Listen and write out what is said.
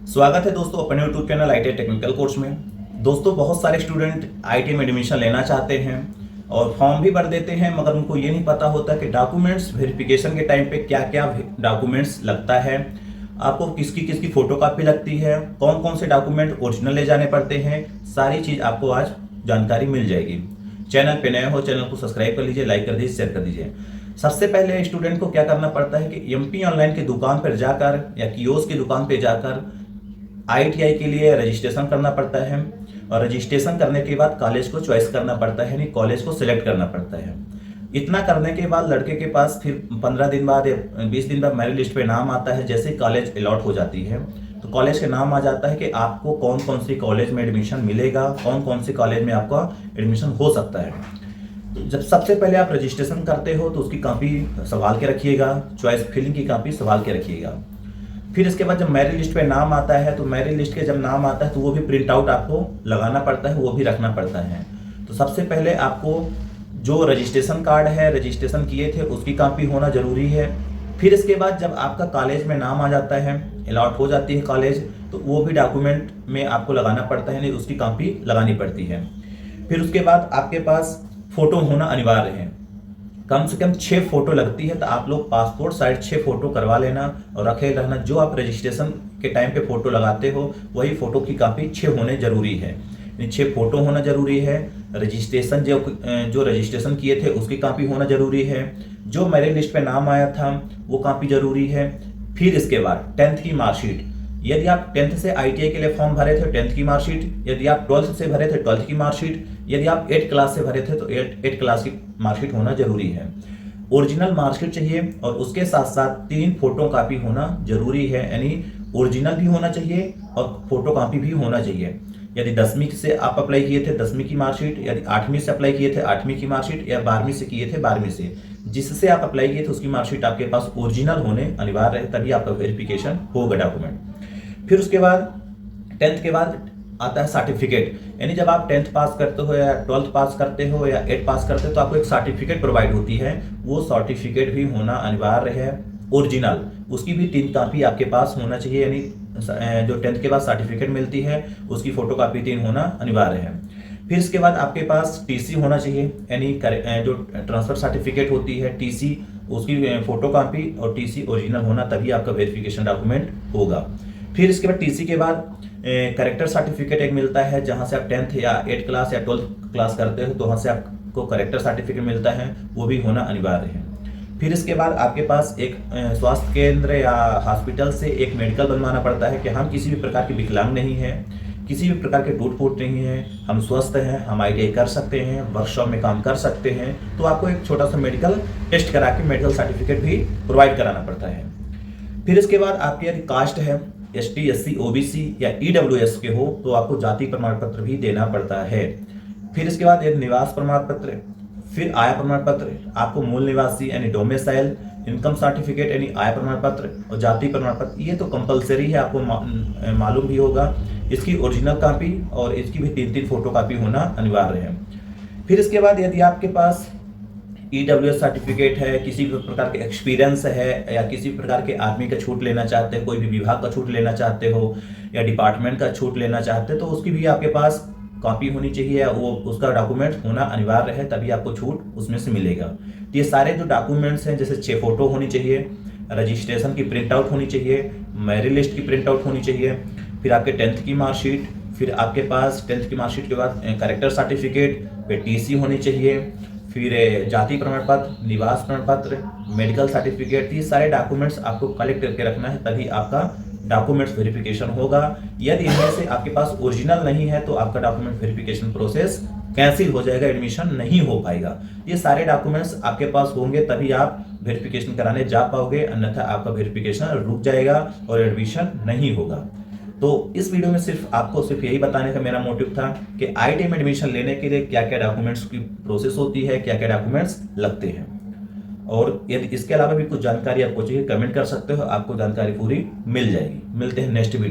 स्वागत है दोस्तों अपने YouTube channel IT technical course में। दोस्तों बहुत सारे स्टूडेंट आईटी में एडमिशन लेना चाहते हैं और फॉर्म भी भर देते हैं, मगर उनको ये नहीं पता होता कि डॉक्यूमेंट्स वेरिफिकेशन के टाइम पे क्या क्या डॉक्यूमेंट्स लगता है, आपको किसकी किसकी फोटो कापी लगती है, कौन कौन से डॉक्यूमेंट ओरिजिनल ले जाने पड़ते हैं। सारी चीज़ आपको आज जानकारी मिल जाएगी। चैनल पे नए हो, चैनल को सब्सक्राइब कर लीजिए, लाइक कर दीजिए, शेयर कर दीजिए। सबसे पहले स्टूडेंट को क्या करना पड़ता है कि एमपी ऑनलाइन की दुकान पर जाकर या कियोस्क की दुकान पर जाकर आईटीआई के लिए रजिस्ट्रेशन करना पड़ता है और रजिस्ट्रेशन करने के बाद कॉलेज को चॉइस करना पड़ता है, यानी कॉलेज को सिलेक्ट करना पड़ता है। इतना करने के बाद लड़के के पास फिर 15 दिन बाद या 20 दिन बाद मेरिट लिस्ट पे नाम आता है। जैसे कॉलेज अलॉट हो जाती है तो कॉलेज के नाम आ जाता है कि आपको कौन कौन सी कॉलेज में एडमिशन मिलेगा, कौन कौन सी कॉलेज में आपका एडमिशन हो सकता है। तो जब सबसे पहले आप रजिस्ट्रेशन करते हो तो उसकी कॉपी संभाल के रखिएगा, चॉइस फिलिंग की कॉपी संभाल के रखिएगा। फिर इसके बाद जब मेरिट लिस्ट पे नाम आता है तो मेरिट लिस्ट के जब नाम आता है तो वो भी प्रिंट आउट आपको लगाना पड़ता है, वो भी रखना पड़ता है। तो सबसे पहले आपको जो रजिस्ट्रेशन कार्ड है, रजिस्ट्रेशन किए थे, उसकी कॉपी होना जरूरी है। फिर इसके बाद जब आपका कॉलेज में नाम आ जाता है, अलॉट हो जाती है कॉलेज, तो वो भी डॉक्यूमेंट में आपको लगाना पड़ता है, नहीं उसकी कॉपी लगानी पड़ती है। फिर उसके बाद आपके पास फोटो होना अनिवार्य है, कम से कम 6 फोटो लगती है। तो आप लोग पासपोर्ट साइज 6 फोटो करवा लेना और रखे रहना। जो आप रजिस्ट्रेशन के टाइम पे फोटो लगाते हो वही फोटो की कॉपी 6 होने जरूरी है, 6 फोटो होना जरूरी है। रजिस्ट्रेशन जो रजिस्ट्रेशन किए थे उसकी कॉपी होना जरूरी है। जो मेरिट लिस्ट पे नाम आया था वो कॉपी जरूरी है। फिर इसके बाद 10th की मार्कशीट, यदि आप 10th से आईटीआई के लिए फॉर्म भरे थे 10th की मार्कशीट, यदि आप 12th से भरे थे 12th की मार्कशीट, यदि आप 8th क्लास से भरे थे तो 8th क्लास की मार्कशीट होना जरूरी है। ओरिजिनल मार्कशीट चाहिए और उसके साथ साथ 3 फोटो कॉपी होना जरूरी है, यानी ओरिजिनल भी होना चाहिए और फोटो कॉपी भी होना चाहिए। यदि 10वीं से आप अप्लाई किए थे 10वीं की मार्कशीट, यदि 8वीं से अप्लाई किए थे 8वीं की मार्कशीट, या 12वीं से किए थे 12वीं से, जिससे आप अप्लाई किए थे उसकी मार्कशीट आपके पास ओरिजिनल होने अनिवार्य है, तभी आपका वेरिफिकेशन होगा डॉक्यूमेंट। फिर उसके बाद 10th के बाद आता है सर्टिफिकेट, यानी जब आप 10th पास करते हो या 12th पास करते हो या 8th पास करते हो तो आपको एक सर्टिफिकेट प्रोवाइड होती है। वो सर्टिफिकेट भी होना अनिवार्य है ओरिजिनल, उसकी भी 3 कॉपी आपके पास होना चाहिए, यानी जो 10th के बाद सर्टिफिकेट मिलती है उसकी फोटो कॉपी 3 होना अनिवार्य है। फिर इसके बाद आपके पास टीसी होना चाहिए, यानी जो ट्रांसफर सर्टिफिकेट होती है टीसी, उसकी फोटो कॉपी और टीसी ओरिजिनल होना, तभी आपका वेरिफिकेशन डॉक्यूमेंट होगा। फिर इसके बाद टीसी के बाद करेक्टर सर्टिफिकेट एक मिलता है, जहां से आप 10th या 8th क्लास या 12th क्लास करते हो तो वहां से आपको करेक्टर सर्टिफिकेट मिलता है, वो भी होना अनिवार्य है। फिर इसके बाद आपके पास एक स्वास्थ्य केंद्र या हॉस्पिटल से एक मेडिकल बनवाना पड़ता है कि हम किसी भी प्रकार के विकलांग नहीं है, किसी भी प्रकार के टूट फूट नहीं है, हम स्वस्थ हैं, हम आईटीआई कर सकते हैं, वर्कशॉप में काम कर सकते हैं। तो आपको एक छोटा सा मेडिकल टेस्ट करा के मेडिकल सर्टिफिकेट भी प्रोवाइड कराना पड़ता है। फिर इसके बाद आपकी यदि कास्ट है एसटी, एससी, ओबीसी या ईडब्ल्यूएस के हो तो आपको जाति प्रमाण पत्र भी देना पड़ता है। फिर इसके बाद यदि निवास प्रमाण पत्र, फिर आय प्रमाण पत्र, आपको मूल निवासी यानी डोमिसाइल, इनकम सर्टिफिकेट यानी आय प्रमाण पत्र और जाति प्रमाण पत्र, ये तो कंपलसरी है, आपको मालूम भी होगा। इसकी ओरिजिनल कॉपी और इसकी भी 3-3 फोटो कॉपी होना अनिवार्य है। फिर इसके बाद यदि आपके पास ईडब्ल्यूएस सर्टिफिकेट है, किसी भी प्रकार के एक्सपीरियंस है, या किसी प्रकार के आदमी का छूट लेना चाहते हो, कोई भी विभाग का छूट लेना चाहते हो या डिपार्टमेंट का छूट लेना चाहते हो, तो उसकी भी आपके पास कॉपी होनी चाहिए, वो उसका डॉक्यूमेंट होना अनिवार्य है, तभी आपको छूट उसमें से मिलेगा। तो ये सारे जो डॉक्यूमेंट्स हैं, जैसे 6 फोटो होनी चाहिए, रजिस्ट्रेशन की प्रिंट आउट होनी चाहिए, मेरिट लिस्ट की प्रिंट आउट होनी चाहिए, फिर आपके 10th की मार्कशीट, फिर आपके पास 10th की मार्कशीट के बाद करेक्टर सर्टिफिकेट, फिर टीसी होनी चाहिए, फिर जाति प्रमाण पत्र, निवास प्रमाण पत्र, मेडिकल सर्टिफिकेट, ये सारे डॉक्यूमेंट्स आपको कलेक्ट करके रखना है, तभी आपका डॉक्यूमेंट्स वेरिफिकेशन होगा। यदि इनमें से आपके पास ओरिजिनल नहीं है तो आपका डॉक्यूमेंट वेरिफिकेशन प्रोसेस कैंसिल हो जाएगा, एडमिशन नहीं हो पाएगा। ये सारे डॉक्यूमेंट्स आपके पास होंगे तभी आप वेरिफिकेशन कराने जा पाओगे, अन्यथा आपका वेरिफिकेशन रुक जाएगा और एडमिशन नहीं होगा। तो इस वीडियो में आपको सिर्फ यही बताने का मेरा मोटिव था कि आईटीआई में एडमिशन लेने के लिए क्या क्या डॉक्यूमेंट्स की प्रोसेस होती है, क्या क्या डॉक्यूमेंट्स लगते हैं। और यदि इसके अलावा भी कुछ जानकारी आपको चाहिए कमेंट कर सकते हो, आपको जानकारी पूरी मिल जाएगी। मिलते हैं नेक्स्ट वीडियो।